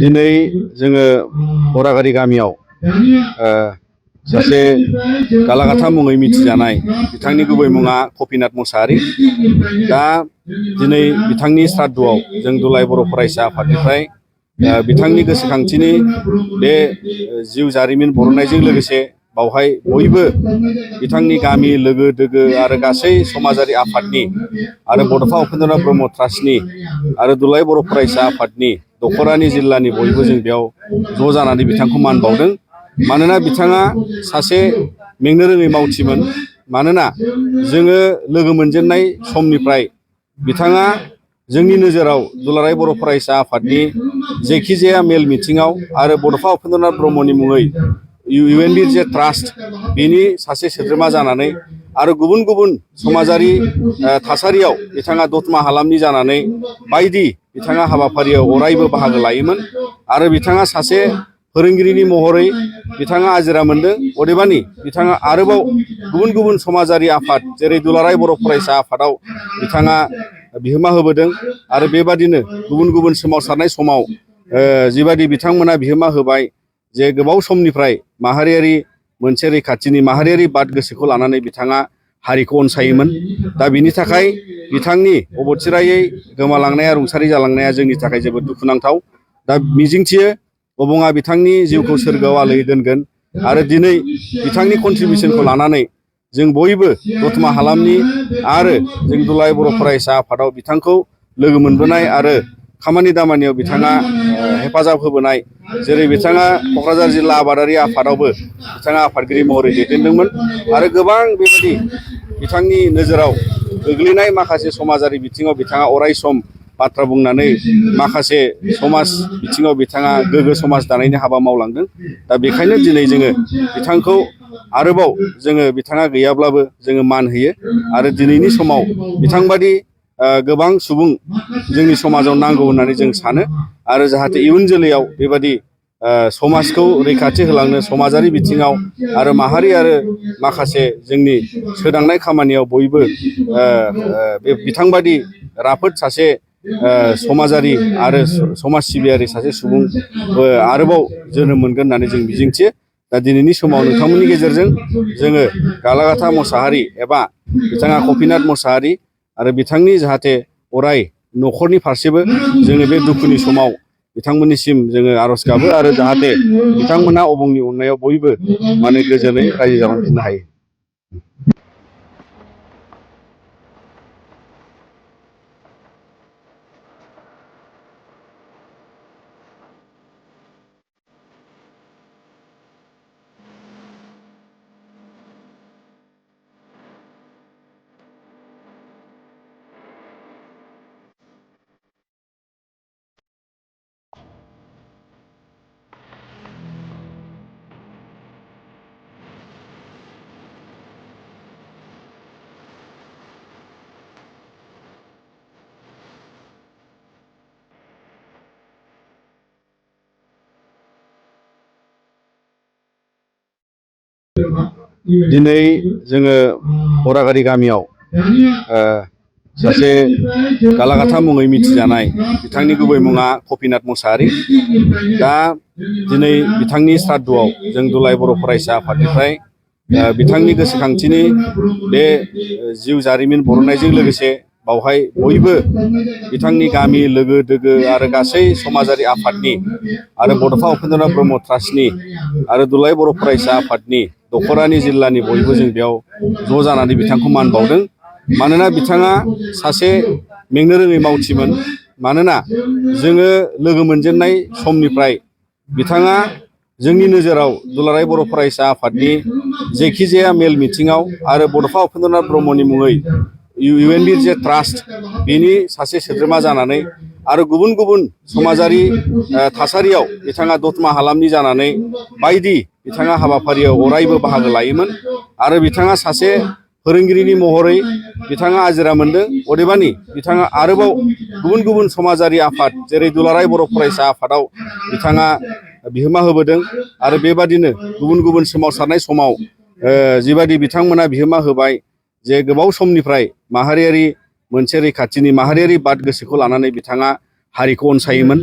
दिनै जोङो बरागारि गामियाव सासे गालागाथा मुङै मिथिजानाय बिथांनि गुबै मुङा कपिनाथ मुसाहारि। दा दिनै बिथांनि श्राद्धआव जों दुलाराय बर' फरायसा आफादनिफ्राय बिथांनि गोसोखांथिनि बे जिउ जारिमिन बरननायजों लोगोसे बावहाय बयबो बिथांनि गामि लोगो दोगो आरो गासै समाजारि आफादनि आरो बड'फा उपेन्द्रनाथ ब्रह्म ट्रास्टनि आरो दुलाराय बर' फरायसा आफादनि दख'रानि जिल्लानि बयबो जों बेयाव ज' जानानै बिथांखौ मान बावदों। मानोना बिथाङा सासे मेंनो रोङै मावथिमोन। मानोना जोङो लोगो मोनजेननाय समनिफ्राय बिथाङा जोंनि नोजोराव दुलाराय बर' फरायसा आफादनि जायखिजाया मेल मिथिङाव आरो बड'फा उपेन्द्रनाथ ब्रह्मनि मुङै UNBJ ट्रास्ट बिनि सासे सोद्रोमा जानानै आरो गुबुन गुबुन समाजारि थासारियाव बिथाङा दतमा हालामनि जानानै बायदि बिथाङा हाबाफारियाव अरायबो बाहागो लायोमोन। आरो बिथाङा सासे फोरोंगिरिनि महरै बिथाङा आजिरा मोन्दों। अदेबानि बिथाङा आरोबाव गुबुन गुबुन समाजारि आफाद जेरै दुलाराय बर' फरायसा आफादाव बिथाङा बिहोमा होबोदों। आरो बेबादिनो गुबुन गुबुन सोमावसारनाय समाव जिबादि बिथांमोना बिहोमा होबाय जे गोबाव समनिफ्राय माहारियारि मोनसे रैखाथिनि माहारियारि बाद गोसोखौ लानानै बिथाङा हारिखौ अनसायोमोन। दा बिनि थाखाय बिथांनि अबथिरायै गोमालांनाया रुंसारि जालांनाया जोंनि थाखाय जोबोद दुखुनांथाव। दा मिजिंथियो अबङा बिथांनि जिउखौ सोरगोआव आलोयै दोनगोन। आरो दिनै बिथांनि कन्ट्रिबिउसनखौ लानानै जों बयबो दतमा हालामनि आरो जों दुलाराय बर' फरायसा आफादाव बिथांखौ लोगो मोनबोनाय आरो खामानि दामानियाव बिथाङा हेफाजाब होबोनाय, जेरै बिथाङा क'क्राझार जिल्ला आबादारि आफादावबो बिथाङा आफादगिरि महरै दैदेनदोंमोन। आरो गोबां बेबायदि बिथांनि नोजोराव गोग्लैनाय माखासे समाजारि बिथिङाव बिथाङा अराय सम बाथ्रा बुंनानै माखासे समाज बिथिङाव बिथाङा गोग्गो समाज दानायनि हाबा मावलांदों। दा बेखायनो दिनै जोङो बिथांखौ आरोबाव जोङो बिथाङा गैयाब्लाबो जोङो मान होयो। आरो दिनैनि समाव बिथांबादि गोबां सुबुं जोंनि समाजाव नांगौ होननानै जों सानो। आरो जाहाथे इयुन जोलैयाव बेबादि समाजखौ रैखाथि होलांनो समाजारि बिथिङाव आरो माहारि आरो माखासे जोंनि सोदांनाय खामानियाव बयबो बे बिथांबादि राफोद सासे समाजारि आरो समाज सिबियारि सासे सुबुं आरोबाव जोनोम मोनगोन होननानै जों मिजिंथियो। दा दिनैनि समाव नोंथांमोननि गेजेरजों जोङो गालागाथा मुसाहारि एबा बिथाङा कपिनाथ मुसाहारि आरो बिथांनि जाहाथे अराय न'खरनि फारसेबो जोङो बे दुखुनि समाव बिथांमोननिसिम जोङो आर'ज गाबो। आरो जाहाथे बिथांमोना अबंनि अननायाव बयबो माने गोजोनै रायजो जालांफिननो हायो। दिनै जोङो बरागारि गामियाव सासे गालागाथा मुङै मिथिजानाय बिथांनि गुबै मुङा कपिनाथ मुसाहारि। दा दिनै बिथांनि श्राद्धआव जों दुलाराय बर' फरायसा आफादनिफ्राय बिथांनि गोसोखांथिनि बे जिउ जारिमिन बरननायजों लोगोसे बावहाय बयबो बिथांनि गामि लोगो दोगो आरो गासै समाजारि आफादनि आरो बड'फा उपेन्द्रनाथ ब्रह्म ट्रास्टनि आरो दुलाराय बर' फरायसा आफादनि दख'रानि जिल्लानि बयबो जों बेयाव ज' जानानै बिथांखौ मान बावदों। मानोना बिथाङा सासे मेंनो रोङै मावथिमोन। मानोना जोङो लोगो मोनजेननाय समनिफ्राय बिथाङा जोंनि नोजोराव दुलाराय बर' फरायसा आफादनि जायखिजाया मेल मिथिङाव आरो बड'फा उपेन्द्रनाथ ब्रह्मनि मुङै UNBJ ट्रास्ट बिनि सासे सोद्रोमा जानानै आरो गुबुन गुबुन समाजारि थासारियाव बिथाङा दतमा हालामनि जानानै बायदि बिथाङा हाबाफारियाव अरायबो बाहागो लायोमोन। आरो बिथाङा सासे फोरोंगिरिनि महरै बिथाङा आजिरा मोन्दों। अदेबानि बिथाङा आरोबाव गुबुन गुबुन समाजारि आफाद जेरै दुलाराय बर' फरायसा आफादाव बिथाङा बिहोमा होबोदों। आरो बेबादिनो गुबुन गुबुन सोमावसारनाय समाव जिबादि बिथांमोना बिहोमा होबाय जे गोबाव समनिफ्राय माहारियारि मोनसे रैखाथिनि माहारियारि बाद गोसोखौ लानानै बिथाङा हारिखौ अनसायोमोन।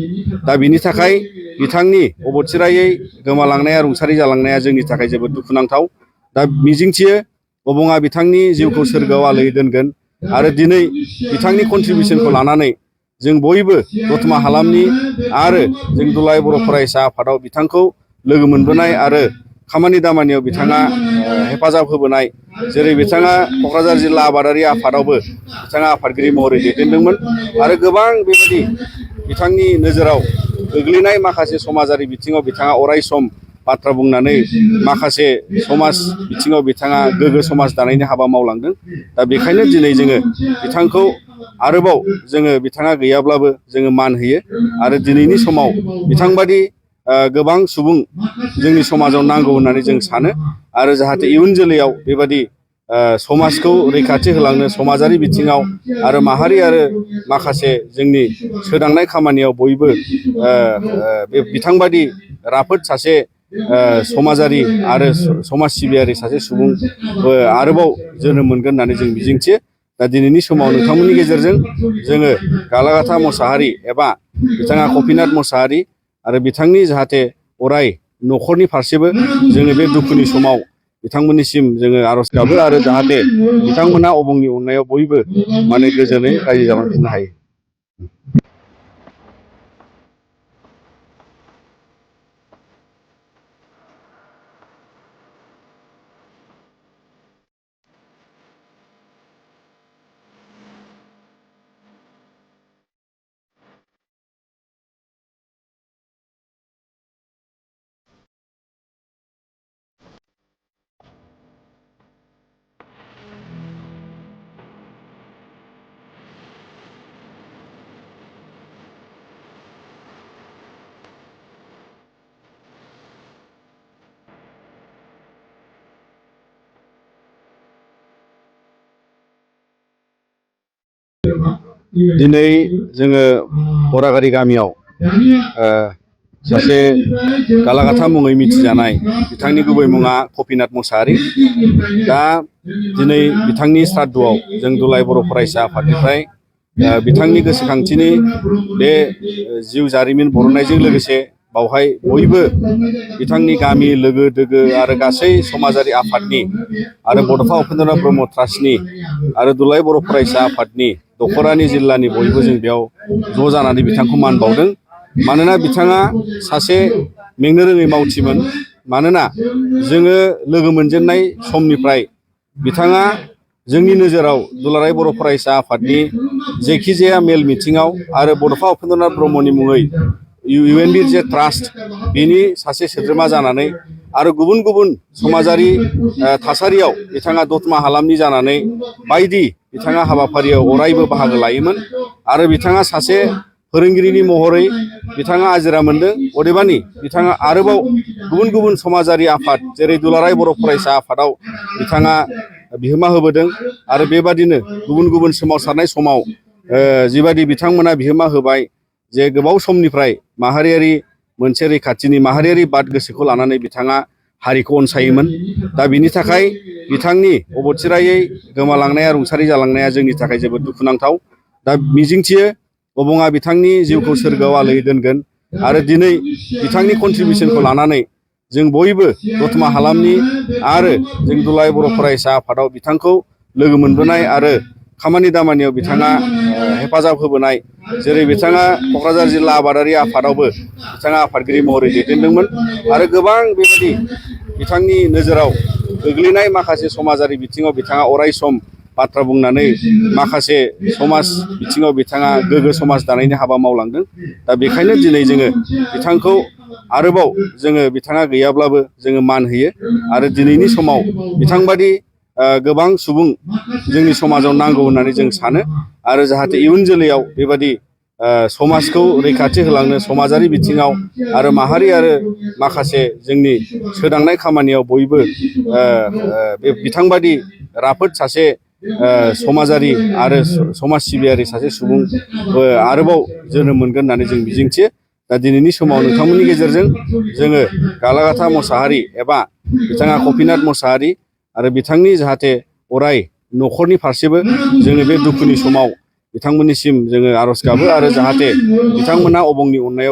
दा बिनि थाखाय बिथांनि अबथिरायै गोमालांनाया रुंसारि जालांनाया जोंनि थाखाय जोबोद दुखुनांथाव। दा मिजिंथियो अबङा बिथांनि जिउखौ सोरगोआव आलोयै दोनगोन आरो दिनै बिथांनि कन्ट्रिबिउसनखौ लानानै जों बयबो दतमा हालामनि आरो जों दुलाराय बर' फरायसा आफादाव बिथांखौ लोगो मोनबोनाय आरो खामानि दामानियाव बिथाङा हेफाजाब होबोनाय, जेरै बिथाङा क'क्राझार जिल्ला आबादारि आफादावबो बिथाङा आफादगिरि महरै दैदेनदोंमोन आरो गोबां बेबायदि बिथांनि नोजोराव गोग्लैनाय माखासे समाजारि बिथिङाव बिथाङा अराय सम बाथ्रा बुंनानै माखासे समाज बिथिङाव बिथाङा गोग्गो समाज दानायनि हाबा मावलांदों। दा बेखायनो दिनै जोङो बिथांखौ आरोबाव जोङो बिथाङा गैयाब्लाबो जोङो मान होयो आरो दिनैनि समाव बिथांबादि गोबां सुबुं जोंनि समाजाव नांगौ होननानै जों सानो आरो जाहाथे इयुन जोलैयाव बेबादि समाजखौ रैखाथि होलांनो समाजारि बिथिङाव आरो माहारि आरो माखासे जोंनि सोदांनाय खामानियाव बयबो बे बिथांबादि राफोद सासे समाजारि आरो समाज सिबियारि सासे सुबुं आरोबाव जोनोम मोनगोन होननानै जों मिजिंथियो। दा दिनैनि समाव नोंथांमोननि गेजेरजों जोङो गालागाथा मोसाहारि एबा बिथाङा कफिनाथ मोसाहारि आरो बिथांनि जाहाथे अराय न'खरनि फारसेबो जोङो बे दुखुनि समाव बिथांमोननिसिम जोङो आर'ज गाबो आरो जाहाथे बिथांमोना अबंनि अननायाव बयबो माने गोजोनै रायजो जालांफिननो हायो। दिनै जोङो बरागारि गामियाव सासे गालागाथा मुङै मिथिजानाय बिथांनि गुबै मुङा कफिनाथ मोसाहारि। दा दिनै बिथांनि श्राद्धआव जों दुलाराय बर' फरायसा आफादनिफ्राय बिथांनि गोसोखांथिनि बे जिउ जारिमिन बरननायजों लोगोसे बावहाय बयबो बिथांनि गामि लोगो दोगो आरो गासै समाजारि आफादनि आरो बड'फा उपेन्द्रनाथ ब्रह्म ट्रास्टनि आरो दुलाराय बर' फरायसा आफादनि दख'रानि जिल्लानि बयबो जों बेयाव ज' जानानै बिथांखौ मान बावदों। मानोना बिथाङा सासे मेंनो रोङै मावथिमोन। मानोना जोङो लोगो मोनजेननाय समनिफ्राय बिथाङा जोंनि नोजोराव दुलाराय बर' फरायसा आफादनि जेखिजाया मेल मिथिङाव आरो बड'फा उपेन्द्रनाथ ब्रह्मनि मुङै UNB ट्रास्ट बिनि सासे सोद्रोमा जानानै आरो गुबुन गुबुन समाजारि थासारियाव बिथाङा दतमा हालामनि जानानै बायदि बिथाङा हाबाफारियाव अरायबो बाहागो लायोमोन आरो बिथाङा सासे फोरोंगिरिनि महरै बिथाङा आजिरा मोनदों। अदेबानि बिथाङा आरोबाव गुबुन गुबुन समाजारि आफाद जेरै दुलाराय बर' फरायसा आफादाव बिथाङा बिहोमा होबोदों आरो बेबादिनो गुबुन गुबुन सोमावसारनाय समाव जिबादि बिथांमोना बिहोमा होबाय जे गोबाव समनिफ्राय माहारियारि मोनसे रैखाथिनि माहारियारि बाद गोसोखौ लानानै बिथाङा हारिखौ अनसायोमोन। दा बिनि थाखाय बिथांनि अबथिरायै गोमालांनाया रुंसारि जालांनाया जोंनि थाखाय जोबोद दुखुनांथाव। दा मिजिंथियो अबङा बिथांनि जिउखौ सोरगोआव आलोयै दोनगोन आरो दिनै बिथांनि कन्ट्रिबिउसनखौ लानानै जों बयबो दतमा हालामनि आरो जों दुलाराय बर' फरायसा आफादाव बिथांखौ लोगो मोनबोनाय आरो खामानि दामानियाव बिथाङा हेफाजाब होबोनाय, जेरै बिथाङा क'क्राझार जिल्ला आबादारि आफादावबो बिथाङा आफादगिरि महरै दैदेनदोंमोन आरो गोबां बेबायदि बिथांनि नोजोराव गोग्लैनाय माखासे समाजारि बिथिङाव बिथाङा अराय सम बाथ्रा बुंनानै माखासे समाज बिथिङाव बिथाङा गोग्गो समाज दानायनि हाबा मावलांदों। दा बेखायनो दिनै जोङो बिथांखौ आरोबाव जोङो बिथाङा गैयाब्लाबो जोङो मान होयो आरो दिनैनि समाव बिथांबादि गोबां सुबुं जोंनि समाजाव नांगौ होननानै जों सानो आरो जाहाथे इयुन जोलैयाव बेबादि समाजखौ रैखाथि होलांनो समाजारि बिथिङाव आरो माहारि आरो माखासे जोंनि सोदांनाय खामानियाव बयबो बे बिथांबादि राफोद सासे समाजारि आरो समाज सिबियारि सासे सुबुं आरोबाव जोनोम मोनगोन होननानै जों मिजिंथियो। दा दिनैनि समाव नोंथांमोननि गेजेरजों जोङो गालागाथा मोसाहारि एबा बिथाङा कफिनाथ मोसाहारि आरो बिथांनि जाहाथे अराय न'खरनि फारसेबो जोङो बे दुखुनि समाव बिथांमोननिसिम जोङो आर'ज गाबो आरो जाहाथे बिथांमोना अबंनि अननायाव